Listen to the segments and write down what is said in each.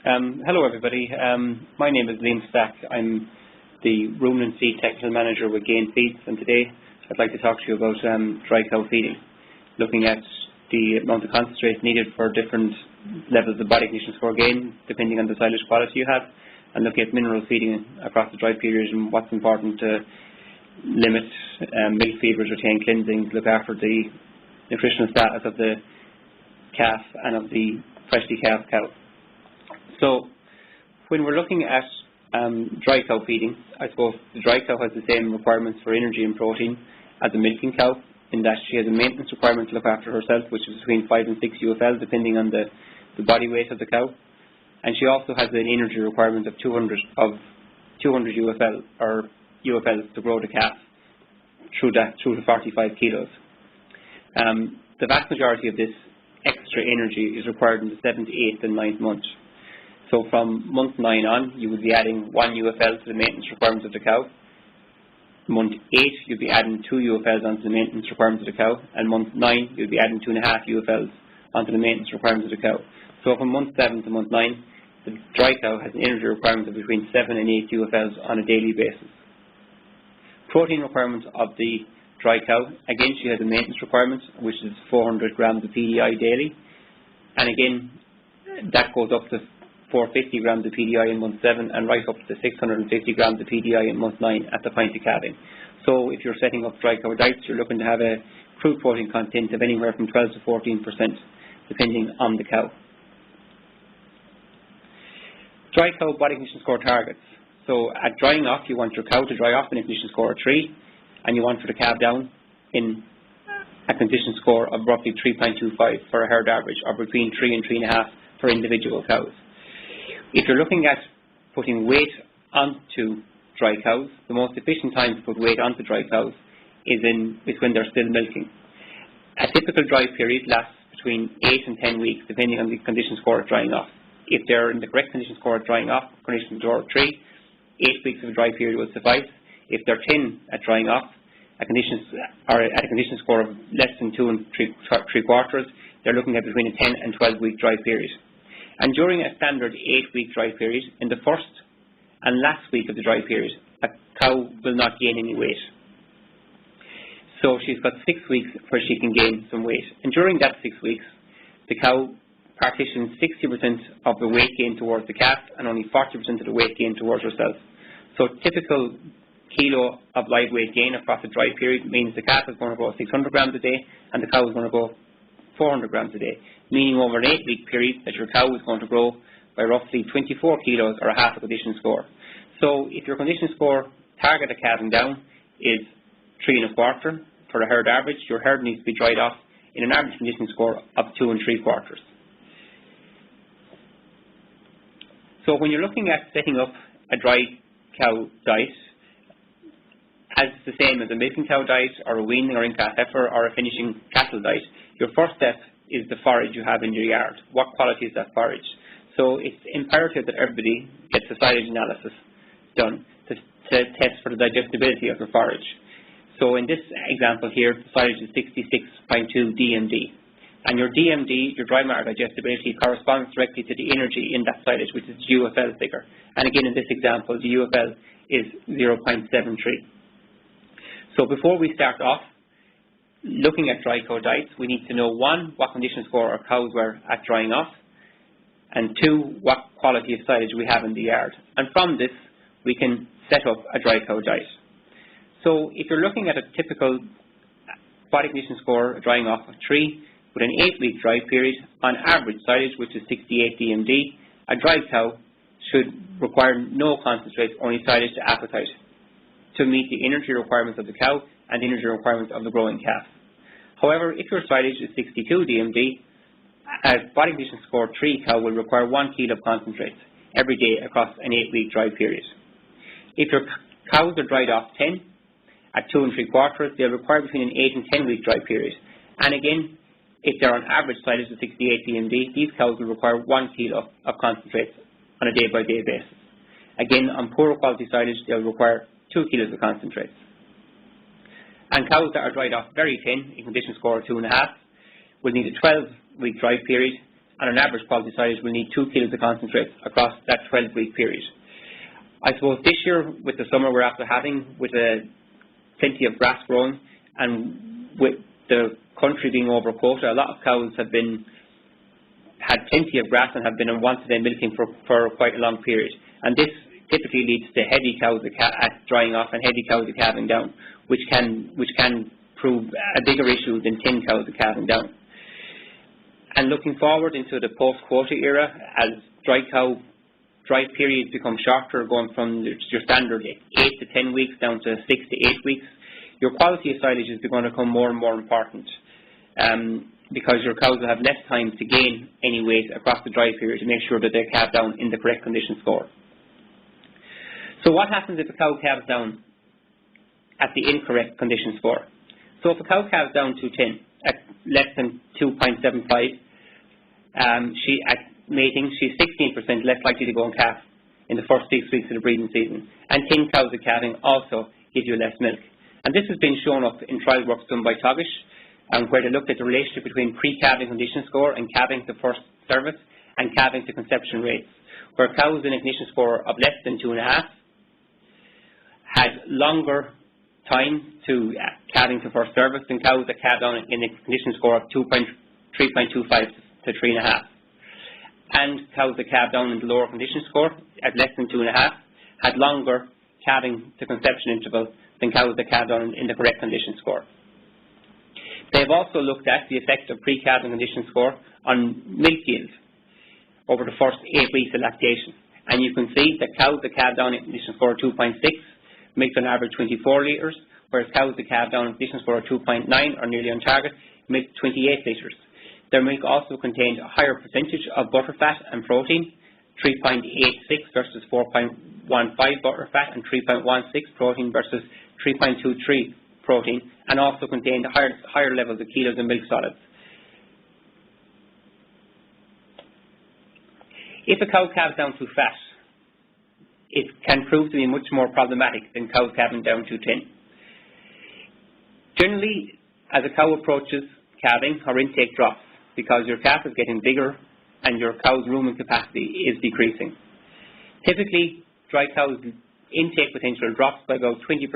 Hello everybody, my name is Liam Stack. I'm the ruminant feed technical manager with Gain Feeds, and today I'd like to talk to you about dry cow feeding, looking at the amount of concentrate needed for different levels of body condition score gain depending on the silage quality you have, and looking at mineral feeding across the dry period and what's important to limit milk fevers, retain cleansings, look after the nutritional status of the calf and of the freshly calved cow. So when we're looking at dry cow feeding, I suppose the dry cow has the same requirements for energy and protein as a milking cow, in that she has a maintenance requirement to look after herself, which is between 5 and 6 UFL depending on the body weight of the cow, and she also has an energy requirement of 200 UFL or UFLs to grow the calf through to 45 kilos. The vast majority of this extra energy is required in the 7th, 8th and 9th month. So from month 9 on, you would be adding 1 UFL to the maintenance requirements of the cow. Month 8, you'd be adding 2 UFLs onto the maintenance requirements of the cow. And month 9, you'd be adding 2.5 UFLs onto the maintenance requirements of the cow. So from month 7 to month 9, the dry cow has an energy requirement of between 7 and 8 UFLs on a daily basis. Protein requirements of the dry cow, again, she has a maintenance requirement, which is 400 grams of PDI daily. And again, that goes up to 450 grams of PDI in month 7 and right up to 650 grams of PDI in month 9 at the point of calving. So if you're setting up dry cow diets, you're looking to have a crude protein content of anywhere from 12 to 14% depending on the cow. Dry cow body condition score targets. So at drying off, you want your cow to dry off in a condition score of 3, and you want her to calve down in a condition score of roughly 3.25 for a herd average, or between 3 and 3.5 for individual cows. If you're looking at putting weight onto dry cows, the most efficient time to put weight onto dry cows is when they're still milking. A typical dry period lasts between 8 and 10 weeks, depending on the condition score of drying off. If they're in the correct condition score of drying off, condition score of 3, 8 weeks of a dry period will suffice. If they're 10 at drying off, at a condition score of less than 2 and 3 quarters, they're looking at between a 10 and 12 week dry period. And during a standard 8-week dry period, in the first and last week of the dry period, a cow will not gain any weight. So she's got 6 weeks where she can gain some weight. And during that 6 weeks, the cow partitions 60% of the weight gain towards the calf and only 40% of the weight gain towards herself. So typical kilo of live weight gain across a dry period means the calf is going to go 600 grams a day and the cow is going to go 400 grams a day, meaning over an 8-week period that your cow is going to grow by roughly 24 kilos or a half a condition score. So if your condition score target of calving down is 3.25 for a herd average, your herd needs to be dried off in an average condition score of 2.75. So when you're looking at setting up a dry cow diet, as the same as a milking cow diet or a weaning or in-calf heifer or a finishing cattle diet, your first step is the forage you have in your yard. What quality is that forage? So it's imperative that everybody gets a silage analysis done to test for the digestibility of the forage. So in this example here, the silage is 66.2 DMD. And your DMD, your dry matter digestibility, corresponds directly to the energy in that silage, which is the UFL figure. And again, in this example, the UFL is 0.73. So before we start off looking at dry cow diets, we need to know, 1, what condition score our cows were at drying off, and 2, what quality of silage we have in the yard. And from this, we can set up a dry cow diet. So if you're looking at a typical body condition score drying off of 3, with an 8-week dry period, on average silage, which is 68 DMD, a dry cow should require no concentrate, only silage to appetite, to meet the energy requirements of the cow and the energy requirements of the growing calf. However, if your silage is 62 DMD, a body condition score 3 cow will require 1 kilo of concentrate every day across an 8-week dry period. If your cows are dried off 10 at 2.75, they'll require between an 8 and 10-week dry period. And again, if they're on average silage of 68 DMD, these cows will require 1 kilo of concentrate on a day-by-day basis. Again, on poorer quality silage, they'll require 2 kilos of concentrates. And cows that are dried off very thin, in condition score of 2.5, will need a 12-week dry period and on average quality silage will need 2 kilos of concentrate across that 12-week period. I suppose this year, with the summer we're after having, with plenty of grass growing, and with the country being over quota, a lot of cows have had plenty of grass and have been unwanted and milking for quite a long period. And this typically leads to heavy cows at drying off and heavy cows at calving down, which can prove a bigger issue than thin cows at calving down. And looking forward into the post-quota era, as dry periods become shorter, going from your standard 8 to 10 weeks down to 6 to 8 weeks, your quality of silage is going to become more and more important, because your cows will have less time to gain any weight across the dry period to make sure that they calve down in the correct condition score. So what happens if a cow calves down at the incorrect condition score? So if a cow calves down to 10 at less than 2.75, at mating, she's 16% less likely to go and calf in the first 6 weeks of the breeding season. And thin cows at calving also give you less milk. And this has been shown up in trial works done by Togish, where they looked at the relationship between pre-calving condition score and calving to first service and calving to conception rates, where cows in a condition score of less than 2.5 had longer time to calving to first service than cows that calved down in a condition score of 3.25 to 3.5. And cows that calved down in the lower condition score at less than 2.5 had longer calving to conception interval than cows that calved down in the correct condition score. They've also looked at the effect of pre-calving condition score on milk yield over the first 8 weeks of lactation. And you can see that cows that calved down in condition score of 2.6 milked on average 24 litres, whereas cows that calved down in condition score of 2.9 or nearly on target milked 28 litres. Their milk also contained a higher percentage of butterfat and protein, 3.86 versus 4.15 butterfat and 3.16 protein versus 3.23 protein, and also contained higher levels of kilos of milk solids. If a cow calves down too fat, it can prove to be much more problematic than cows calving down too thin. Generally, as a cow approaches calving, her intake drops because your calf is getting bigger and your cow's rumen capacity is decreasing. Typically, dry cows' intake potential drops by about 20%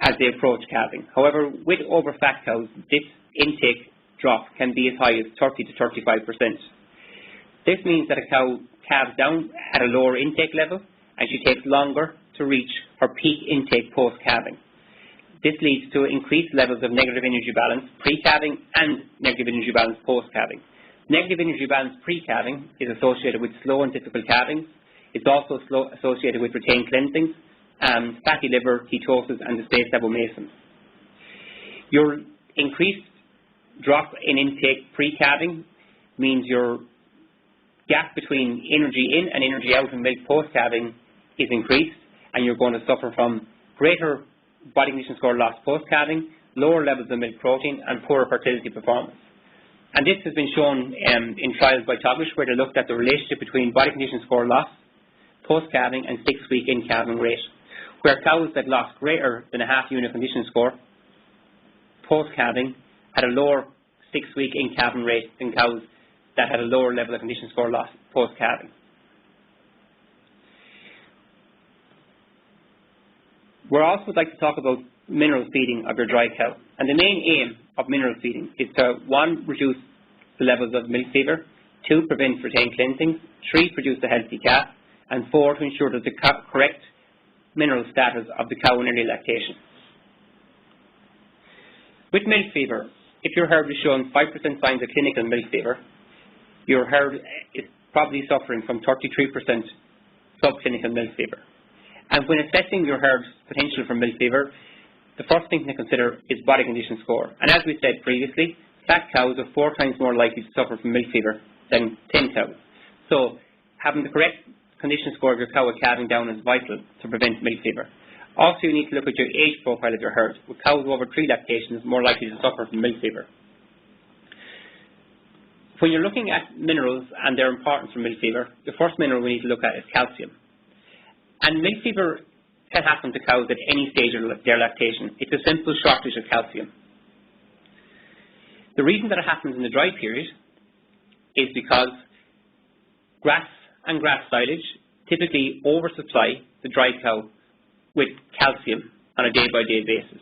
as they approach calving. However, with over-fat cows, this intake drop can be as high as 30 to 35%. This means that a cow calves down at a lower intake level and she takes longer to reach her peak intake post-calving. This leads to increased levels of negative energy balance pre-calving and negative energy balance post-calving. Negative energy balance pre-calving is associated with slow and difficult calvings. It's also associated with retained cleansings, fatty liver, ketosis, and displaced abomasum. Your increased drop in intake pre-calving means your gap between energy in and energy out in milk post-calving is increased, and you're going to suffer from greater body condition score loss post-calving, lower levels of milk protein, and poorer fertility performance. And this has been shown in trials by Togish, where they looked at the relationship between body condition score loss post-calving and 6-week in-calving rate, where cows that lost greater than a half-unit condition score post-calving had a lower 6-week in-calving rate than cows that had a lower level of condition score loss post-calving. We're also like to talk about mineral feeding of your dry cow. And the main aim of mineral feeding is to, 1, reduce the levels of milk fever, 2, prevent retained cleansings, 3, produce a healthy calf, and 4, to ensure that the correct mineral status of the cow in early lactation. With milk fever, if your herd is showing 5% signs of clinical milk fever, your herd is probably suffering from 33% subclinical milk fever. And when assessing your herd's potential for milk fever, the first thing to consider is body condition score. And as we said previously, fat cows are 4 times more likely to suffer from milk fever than thin cows. So having the correct condition score of your cow at calving down is vital to prevent milk fever. Also, you need to look at your age profile of your herd. With cows over 3 lactations, more likely to suffer from milk fever. When you're looking at minerals and their importance for milk fever, the first mineral we need to look at is calcium. And milk fever can happen to cows at any stage of their lactation. It's a simple shortage of calcium. The reason that it happens in the dry period is because grass and grass silage typically oversupply the dry cow with calcium on a day-by-day basis.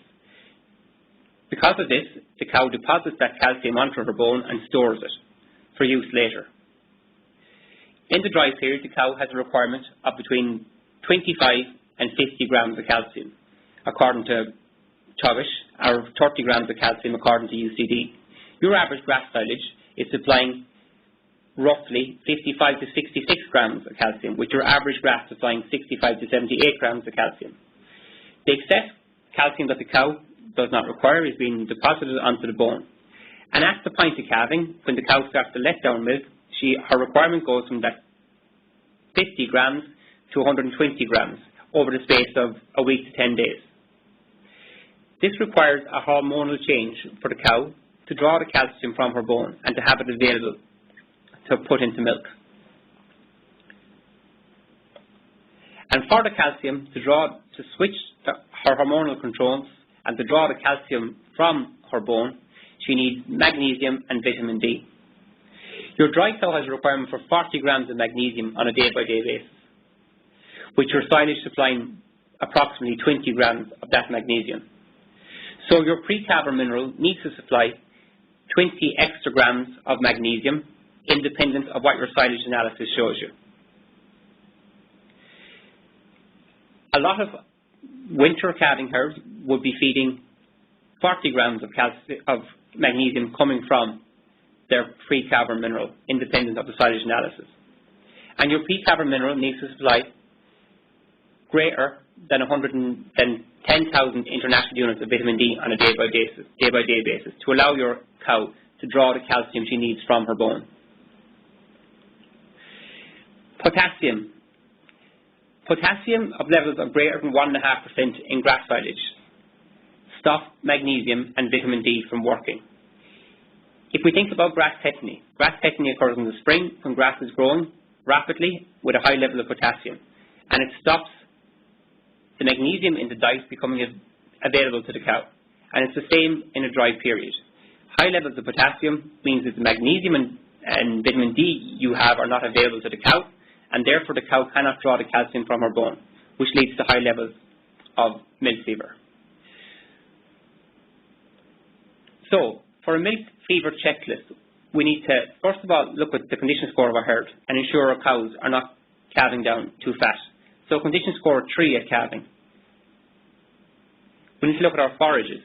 Because of this, the cow deposits that calcium onto her bone and stores it for use later. In the dry period, the cow has a requirement of between 25 and 50 grams of calcium, according to Tugish, or 30 grams of calcium according to UCD. Your average grass silage is supplying roughly 55 to 66 grams of calcium, with your average grass supplying 65 to 78 grams of calcium. The excess calcium that the cow does not require is being deposited onto the bone. And at the point of calving, when the cow starts to let down milk, her requirement goes from that 50 grams to 120 grams over the space of a week to 10 days. This requires a hormonal change for the cow to draw the calcium from her bone and to have it available to put into milk. And for the calcium to switch her hormonal controls and to draw the calcium from her bone, she needs magnesium and vitamin D. Your dry cow has a requirement for 40 grams of magnesium on a day-by-day basis, with your silage supplying approximately 20 grams of that magnesium. So your pre-calving mineral needs to supply 20 extra grams of magnesium, independent of what your silage analysis shows you. A lot of winter calving herds would be feeding 40 grams of magnesium coming from their pre-calving mineral, independent of the silage analysis. And your pre-calving mineral needs to supply greater than 10,000 international units of vitamin D on a day-by-day basis to allow your cow to draw the calcium she needs from her bone. Potassium. Potassium of levels of greater than 1.5% in grass silage stop magnesium and vitamin D from working. If we think about grass tetany occurs in the spring when grass is growing rapidly with a high level of potassium, and it stops the magnesium in the diet becoming available to the cow. And it's the same in a dry period. High levels of potassium means that the magnesium and vitamin D you have are not available to the cow, and therefore the cow cannot draw the calcium from her bone, which leads to high levels of milk fever. So, for a milk fever checklist, we need to, first of all, look at the condition score of our herd and ensure our cows are not calving down too fat. So condition score 3 at calving. We need to look at our forages,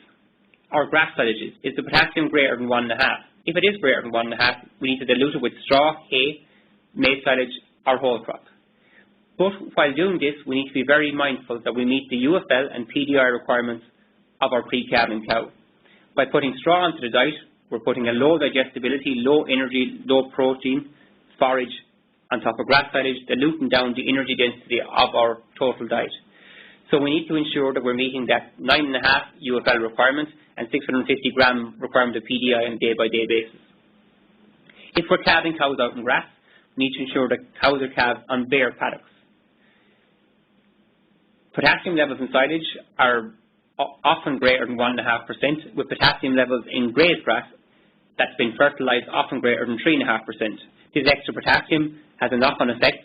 our grass silages. Is the potassium greater than 1.5? If it is greater than 1.5, we need to dilute it with straw, hay, maize silage, or whole crop. But while doing this, we need to be very mindful that we meet the UFL and PDI requirements of our pre-calving cow. By putting straw onto the diet, we're putting a low digestibility, low energy, low protein forage on top of grass silage, diluting down the energy density of our total diet. So we need to ensure that we're meeting that 9.5 UFL requirement and 650 gram requirement of PDI on a day-by-day basis. If we're calving cows out in grass, we need to ensure that cows are calved on bare paddocks. Potassium levels in silage are often greater than 1.5%, with potassium levels in grazed grass that's been fertilized often greater than 3.5%. This extra potassium has a knock-on effect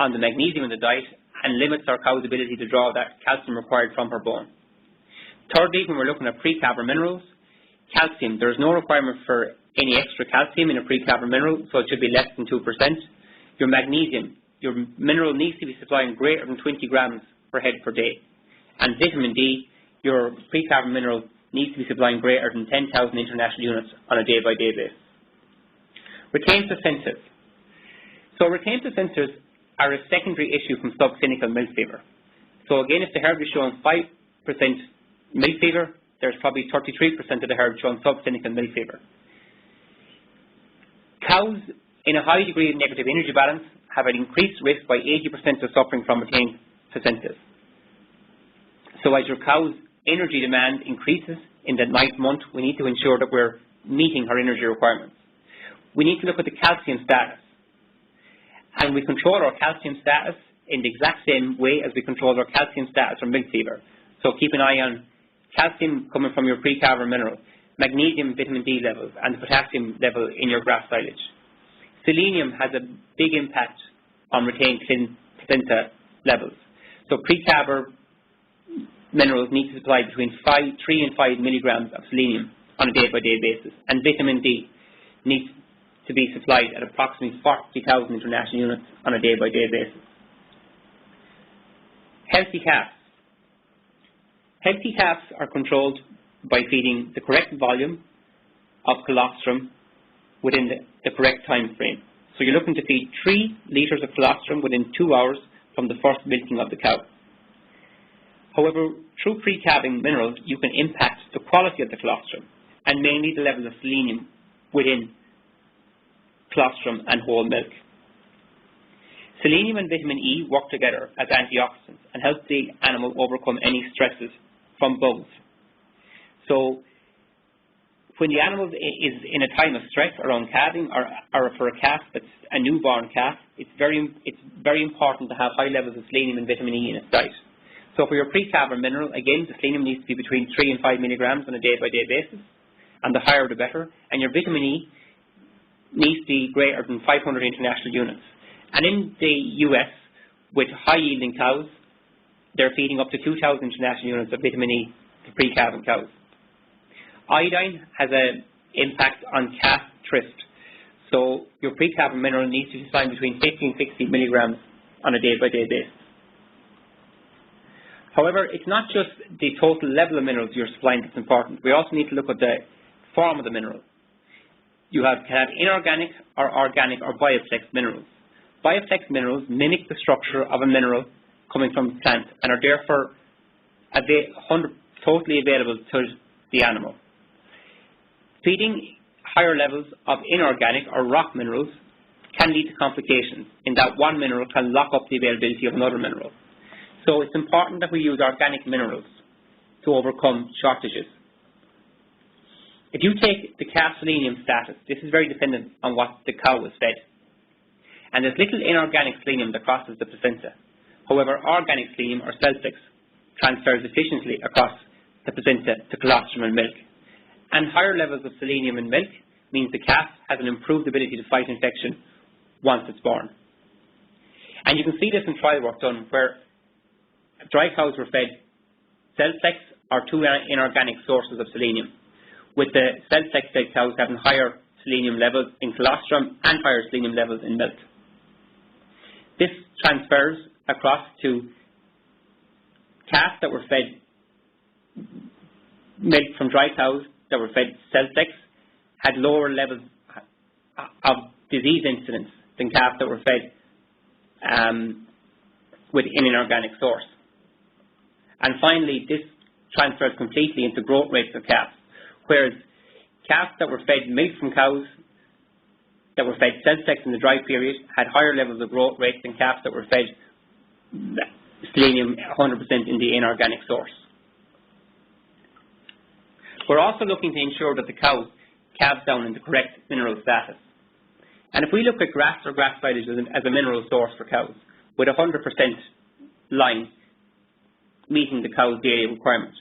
on the magnesium in the diet and limits our cow's ability to draw that calcium required from her bone. Thirdly, when we're looking at pre-calving minerals, calcium, there's no requirement for any extra calcium in a pre-calving mineral, so it should be less than 2%. Your magnesium, your mineral needs to be supplying greater than 20 grams per head per day. And vitamin D, your pre-calving mineral needs to be supplying greater than 10,000 international units on a day-by-day basis. Retained placenta. So retained placentas are a secondary issue from subclinical milk fever. So again, if the herd is showing 5% milk fever, there's probably 33% of the herd showing subclinical milk fever. Cows in a high degree of negative energy balance have an increased risk by 80% of suffering from retained placentas. So as your cow's energy demand increases in the 9th month, we need to ensure that we're meeting her energy requirements. We need to look at the calcium status. And we control our calcium status in the exact same way as we control our calcium status for milk fever. So keep an eye on calcium coming from your pre-calving mineral. magnesium, vitamin D levels, and the potassium level in your grass silage. Selenium has a big impact on retained placenta levels. So pre-calver minerals need to supply between 3 and 5 milligrams of selenium on a day-by-day basis, and vitamin D needs to be supplied at approximately 40,000 international units on a day-by-day basis. Healthy calves. Healthy calves are controlled by feeding the correct volume of colostrum within the correct time frame. So you're looking to feed 3 litres of colostrum within 2 hours from the first milking of the cow. However, through pre-calving minerals, you can impact the quality of the colostrum and mainly the levels of selenium within colostrum and whole milk. Selenium and vitamin E work together as antioxidants and help the animal overcome any stresses from bugs. So when the animal is in a time of stress around calving or for a calf that's a newborn calf, it's very important to have high levels of selenium and vitamin E in its diet. So for your pre-calver mineral, again, the selenium needs to be between 3 and 5 milligrams on a day-by-day basis, and the higher the better. And your vitamin E needs to be greater than 500 international units. And in the US, with high-yielding cows, they're feeding up to 2,000 international units of vitamin E to pre-calving cows. Iodine has an impact on calf thrift. So your pre-calving mineral needs to be supplied between 50 and 60 milligrams on a day-by-day basis. However, it's not just the total level of minerals you're supplying that's important. We also need to look at the form of the mineral. You can have inorganic or organic or bioflex minerals. Bioflex minerals mimic the structure of a mineral coming from a plant and are therefore totally available to the animal. Feeding higher levels of inorganic or rock minerals can lead to complications in that one mineral can lock up the availability of another mineral. So it's important that we use organic minerals to overcome shortages. If you take the calf selenium status, this is very dependent on what the cow is fed. And there's little inorganic selenium that crosses the placenta. However, organic selenium or Celflex transfers efficiently across the placenta to colostrum and milk. And higher levels of selenium in milk means the calf has an improved ability to fight infection once it's born. And you can see this in trial work done where dry cows were fed Celflex or 2 inorganic sources of selenium, with the Celflex fed cows having higher selenium levels in colostrum and higher selenium levels in milk. This transfers across to calves that were fed milk from dry cows that were fed Celflex had lower levels of disease incidence than calves that were fed with an inorganic source. And finally, this transfers completely into growth rates of calves, whereas calves that were fed milk from cows that were fed Celflex in the dry period had higher levels of growth rates than calves that were fed selenium 100% in the inorganic source. We're also looking to ensure that the cow calves down in the correct mineral status. And if we look at grass or grass silage as a mineral source for cows, with 100% line meeting the cow's daily requirement,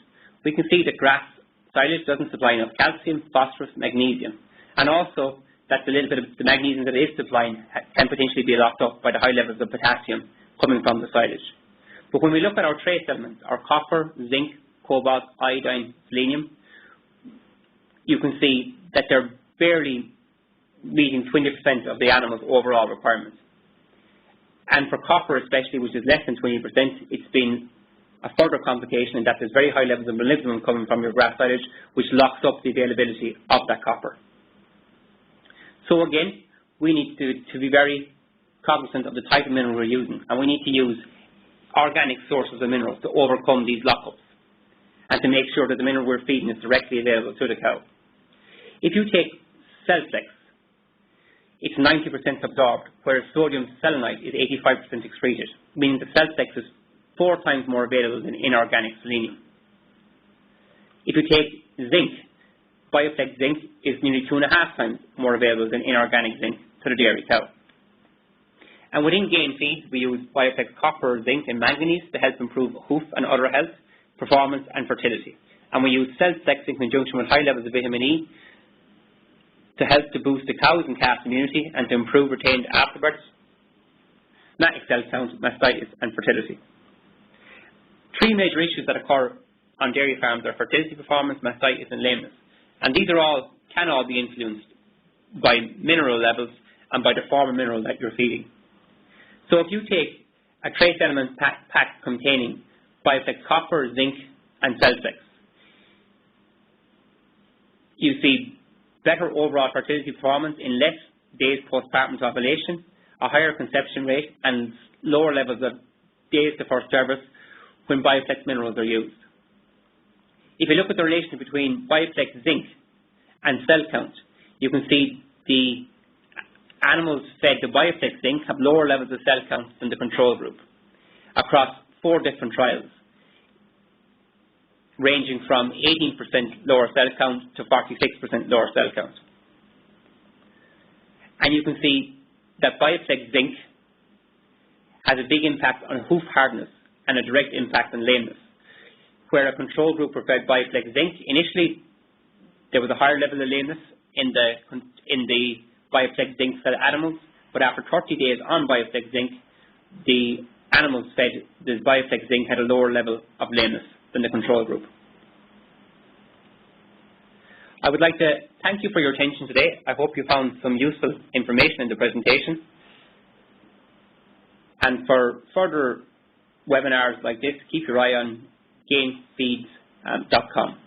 we can see that grass silage doesn't supply enough calcium, phosphorus, magnesium, and also that the little bit of the magnesium that it is supplying can potentially be locked up by the high levels of potassium coming from the silage. But when we look at our trace elements, our copper, zinc, cobalt, iodine, selenium, you can see that they're barely meeting 20% of the animal's overall requirements. And for copper especially, which is less than 20%, it's been a further complication in that there's very high levels of molybdenum coming from your grass silage, which locks up the availability of that copper. So again, we need to be very cognizant of the type of mineral we're using, and we need to use organic sources of minerals to overcome these lockups and to make sure that the mineral we're feeding is directly available to the cow. If you take Celflex, it's 90% absorbed, whereas sodium selenite is 85% excreted, meaning that Celflex is 4 times more available than inorganic selenium. If you take zinc, bioflex zinc is nearly 2.5 times more available than inorganic zinc to the dairy cow. And within game feeds, we use bioflex copper, zinc, and manganese to help improve hoof and other health, performance, and fertility. And we use Cell-Sex in conjunction with high levels of vitamin E to help to boost the cows and calves' immunity and to improve retained afterbirth, somatic cell count, mastitis and fertility. Three major issues that occur on dairy farms are fertility performance, mastitis and lameness. And these can all be influenced by mineral levels and by the form of mineral that you're feeding. So if you take a trace element pack containing Bioflex copper, zinc and Cell-Sex, you see better overall fertility performance in less days postpartum to ovulation, a higher conception rate and lower levels of days to first service when Bioflex minerals are used. If you look at the relation between Bioflex zinc and cell count, you can see the animals fed to Bioflex zinc have lower levels of cell count than the control group across 4 different trials, ranging from 18% lower cell count to 46% lower cell count. And you can see that Bioflex zinc has a big impact on hoof hardness and a direct impact on lameness. Where a control group were fed Bioflex zinc, initially there was a higher level of lameness in the Bioflex zinc fed animals, but after 30 days on Bioflex zinc, the animals fed the Bioflex zinc had a lower level of lameness than the control group. I would like to thank you for your attention today. I hope you found some useful information in the presentation. And for further webinars like this, keep your eye on gainfeeds.com.